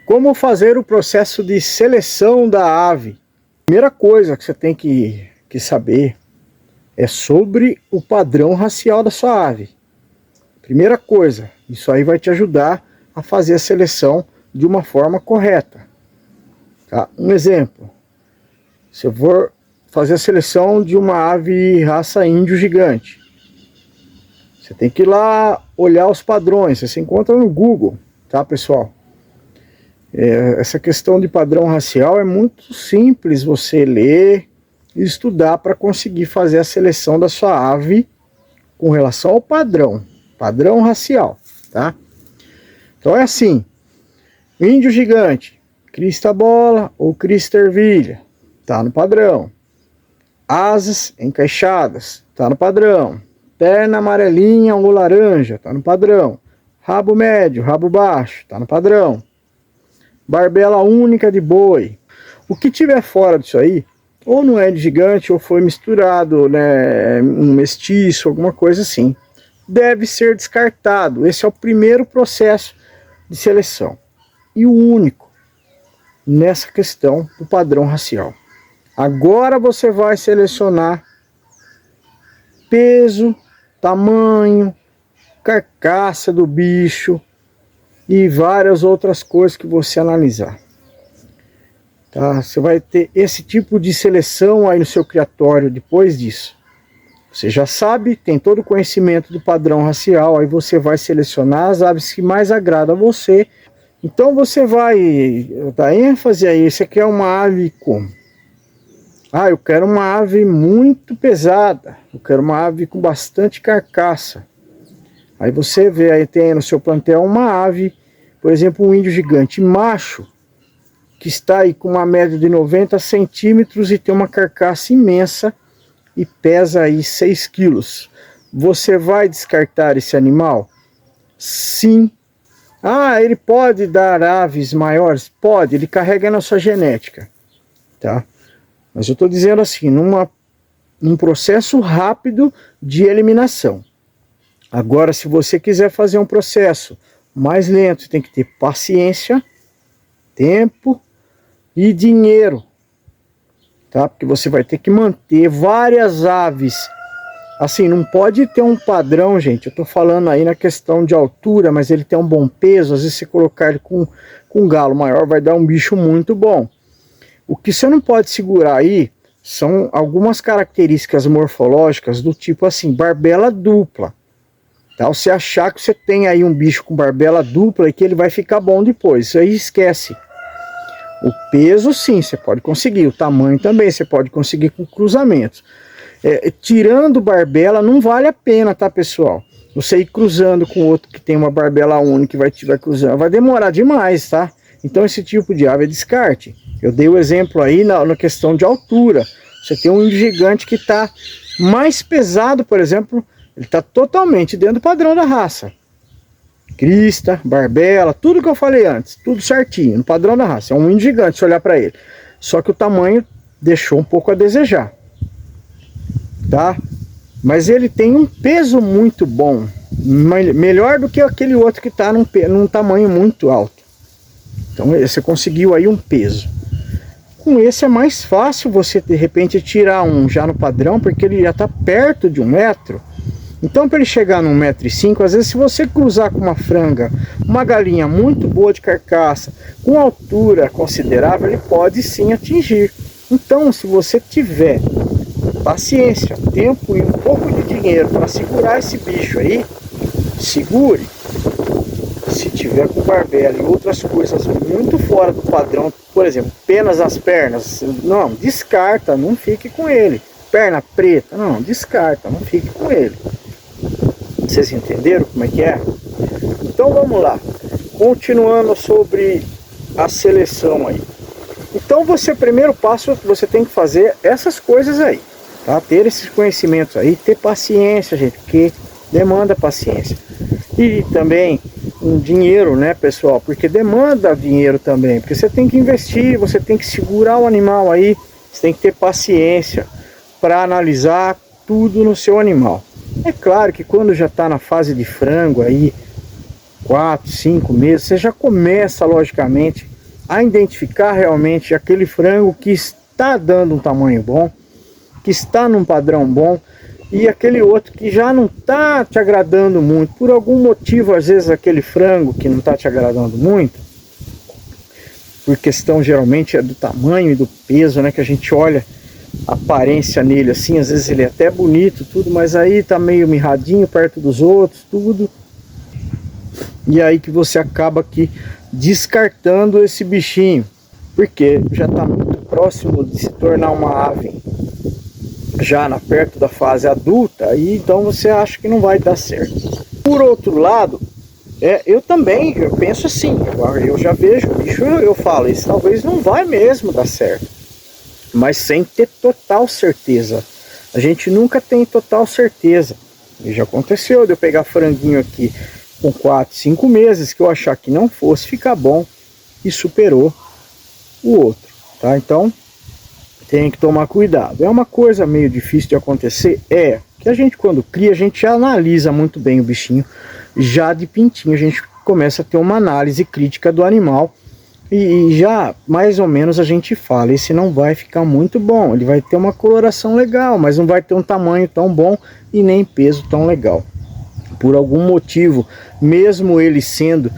Como fazer o processo de seleção da ave? Primeira coisa que você tem que saber é sobre o padrão racial da sua ave. Primeira coisa, isso aí vai te ajudar a fazer a seleção de uma forma correta. Tá? Um exemplo, se eu for fazer a seleção de uma ave raça índio gigante, você tem que ir lá olhar os padrões, você se encontra no Google, tá, pessoal? Essa questão de padrão racial é muito simples você ler e estudar para conseguir fazer a seleção da sua ave com relação ao padrão racial, tá? Então é assim, índio gigante, crista bola ou crista ervilha, tá no padrão. Asas encaixadas, tá no padrão. Perna amarelinha ou laranja, tá no padrão. Rabo médio, rabo baixo, tá no padrão. Barbela única de boi. O que tiver fora disso aí, ou não é de gigante, ou foi misturado, né, um mestiço, alguma coisa assim, deve ser descartado. Esse é o primeiro processo de seleção. E o único nessa questão do padrão racial. Agora você vai selecionar peso, tamanho, carcaça do bicho e várias outras coisas que você analisar. Tá? Você vai ter esse tipo de seleção aí no seu criatório depois disso. Você já sabe, tem todo o conhecimento do padrão racial, aí você vai selecionar as aves que mais agradam a você. Então você vai dar ênfase aí, você quer uma ave como? Ah, eu quero uma ave muito pesada, eu quero uma ave com bastante carcaça. Aí você vê, aí tem no seu plantel uma ave, por exemplo, um índio gigante macho, que está aí com uma média de 90 centímetros e tem uma carcaça imensa e pesa aí 6 quilos. Você vai descartar esse animal? Sim. Ah, ele pode dar aves maiores? Pode, ele carrega na sua genética, tá? Mas eu estou dizendo assim, num processo rápido de eliminação. Agora, se você quiser fazer um processo mais lento, você tem que ter paciência, tempo e dinheiro, tá? Porque você vai ter que manter várias aves. Assim, não pode ter um padrão, gente. Eu estou falando aí na questão de altura, mas ele tem um bom peso. Às vezes, se colocar ele com um galo maior, vai dar um bicho muito bom. O que você não pode segurar aí são algumas características morfológicas do tipo assim, barbela dupla. Tá? Você achar que você tem aí um bicho com barbela dupla e que ele vai ficar bom depois, isso aí esquece. O peso sim, você pode conseguir, o tamanho também, você pode conseguir com cruzamentos. Tirando barbela não vale a pena, tá, pessoal? Você ir cruzando com outro que tem uma barbela única e vai cruzando, vai demorar demais, tá? Então esse tipo de ave é descarte. Eu dei o exemplo aí na questão de altura. Você tem um índio gigante que está mais pesado, por exemplo, ele está totalmente dentro do padrão da raça. Crista, barbela, tudo que eu falei antes, tudo certinho, no padrão da raça. É um índio gigante se olhar para ele. Só que o tamanho deixou um pouco a desejar, tá? Mas ele tem um peso muito bom, melhor do que aquele outro que está num tamanho muito alto. Então você conseguiu aí um peso. Com esse é mais fácil você de repente tirar um já no padrão, porque ele já está perto de 1 metro. Então para ele chegar no 1,5 m, às vezes se você cruzar com uma franga, uma galinha muito boa de carcaça, com altura considerável, ele pode sim atingir. Então se você tiver paciência, tempo e um pouco de dinheiro para segurar esse bicho aí, segure. Se tiver com barbela e outras coisas muito fora do padrão, por exemplo, penas as pernas, não, descarta, não fique com ele. Perna preta, não, descarta, não fique com ele. Vocês entenderam como é que é? Então vamos lá, continuando sobre a seleção aí. Então você, primeiro passo, você tem que fazer essas coisas aí, tá? Ter esses conhecimentos aí, ter paciência, gente, porque demanda paciência. E também um dinheiro, né, pessoal? Porque demanda dinheiro também, porque você tem que investir, você tem que segurar o animal aí, você tem que ter paciência para analisar tudo no seu animal. É claro que quando já está na fase de frango aí, 4, 5 meses, você já começa logicamente a identificar realmente aquele frango que está dando um tamanho bom, que está num padrão bom, e aquele outro que já não está te agradando muito, por algum motivo. Às vezes aquele frango que não está te agradando muito, por questão geralmente é do tamanho e do peso, né, que a gente olha a aparência nele assim, às vezes ele é até bonito, tudo, mas aí tá meio mirradinho perto dos outros, tudo, e aí que você acaba aqui descartando esse bichinho, porque já está muito próximo de se tornar uma ave já perto da fase adulta, e então você acha que não vai dar certo. Por outro lado, eu penso assim, eu já vejo o bicho, eu falo, isso talvez não vai mesmo dar certo, mas sem ter total certeza. A gente nunca tem total certeza, e já aconteceu de eu pegar franguinho aqui com 4, 5 meses, que eu achar que não fosse ficar bom, e superou o outro, tá? Então tem que tomar cuidado. É uma coisa meio difícil de acontecer, que a gente quando cria, a gente já analisa muito bem o bichinho, já de pintinho a gente começa a ter uma análise crítica do animal, e já mais ou menos a gente fala, esse não vai ficar muito bom, ele vai ter uma coloração legal, mas não vai ter um tamanho tão bom e nem peso tão legal. Por algum motivo, mesmo ele sendo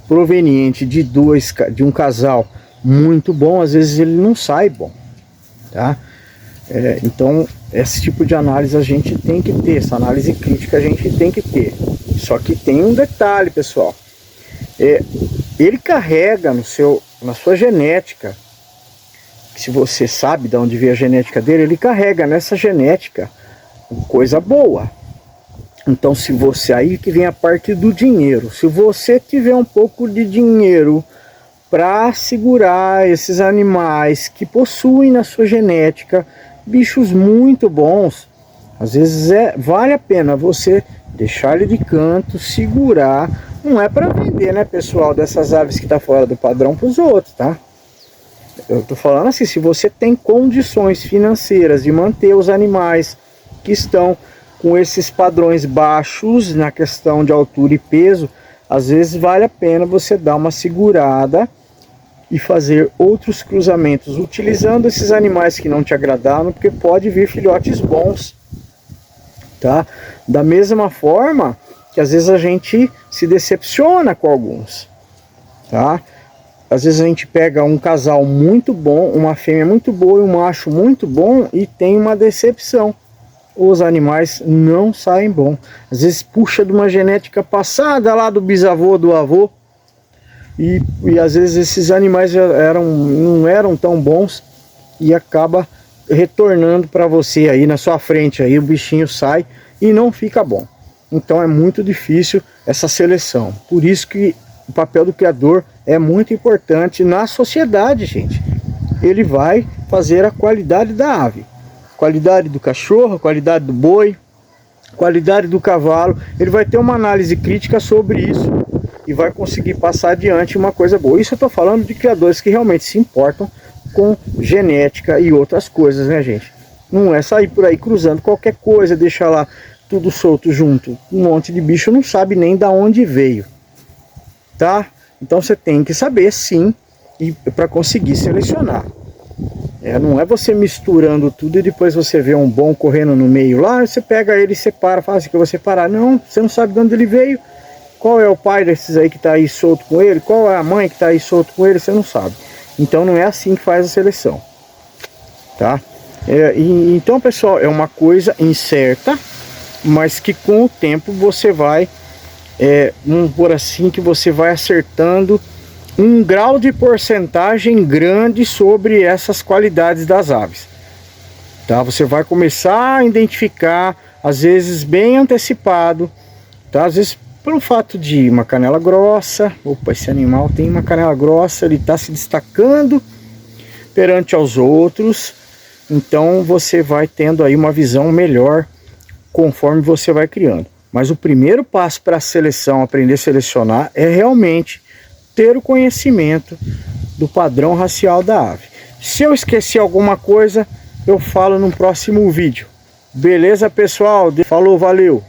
proveniente de um casal muito bom, às vezes ele não sai bom, tá? Então esse tipo de análise a gente tem que ter, essa análise crítica a gente tem que ter. Só que tem um detalhe, pessoal, ele carrega na sua genética, se você sabe de onde veio a genética dele, ele carrega nessa genética coisa boa. Então se você, aí que vem a parte do dinheiro, se você tiver um pouco de dinheiro para segurar esses animais que possuem na sua genética bichos muito bons, às vezes vale a pena você deixar ele de canto, segurar. Não é para vender, né, pessoal, dessas aves que tá fora do padrão para os outros, tá? Eu tô falando assim, se você tem condições financeiras de manter os animais que estão com esses padrões baixos na questão de altura e peso, às vezes vale a pena você dar uma segurada e fazer outros cruzamentos utilizando esses animais que não te agradaram, porque pode vir filhotes bons, tá? Da mesma forma que às vezes a gente se decepciona com alguns, tá? Às vezes a gente pega um casal muito bom, uma fêmea muito boa e um macho muito bom, e tem uma decepção. Os animais não saem bom. Às vezes puxa de uma genética passada lá do bisavô, do avô, e às vezes esses animais não eram tão bons, e acaba retornando para você aí na sua frente, aí o bichinho sai e não fica bom. Então é muito difícil essa seleção. Por isso que o papel do criador é muito importante na sociedade, gente. Ele vai fazer a qualidade da ave, qualidade do cachorro, qualidade do boi, qualidade do cavalo. Ele vai ter uma análise crítica sobre isso e vai conseguir passar adiante uma coisa boa. Isso eu estou falando de criadores que realmente se importam com genética e outras coisas, né, gente? Não é sair por aí cruzando qualquer coisa, deixar lá tudo solto junto, um monte de bicho, não sabe nem da onde veio, tá? Então você tem que saber sim, e para conseguir selecionar. Não é você misturando tudo e depois você vê um bom correndo no meio lá, você pega ele e separa, fala assim que eu vou separar. Não, você não sabe de onde ele veio, qual é o pai desses aí que está aí solto com ele, qual é a mãe que está aí solto com ele, você não sabe. Então não é assim que faz a seleção, tá? Então, pessoal, é uma coisa incerta, mas que com o tempo você vai, vamos por assim, que você vai acertando um grau de porcentagem grande sobre essas qualidades das aves, tá? Você vai começar a identificar, às vezes bem antecipado, tá? Às vezes pelo fato de uma canela grossa, opa, esse animal tem uma canela grossa, ele está se destacando perante aos outros, então você vai tendo aí uma visão melhor conforme você vai criando. Mas o primeiro passo para a seleção, aprender a selecionar, é realmente ter o conhecimento do padrão racial da ave. Se eu esqueci alguma coisa, eu falo no próximo vídeo. Beleza, pessoal? Falou, valeu!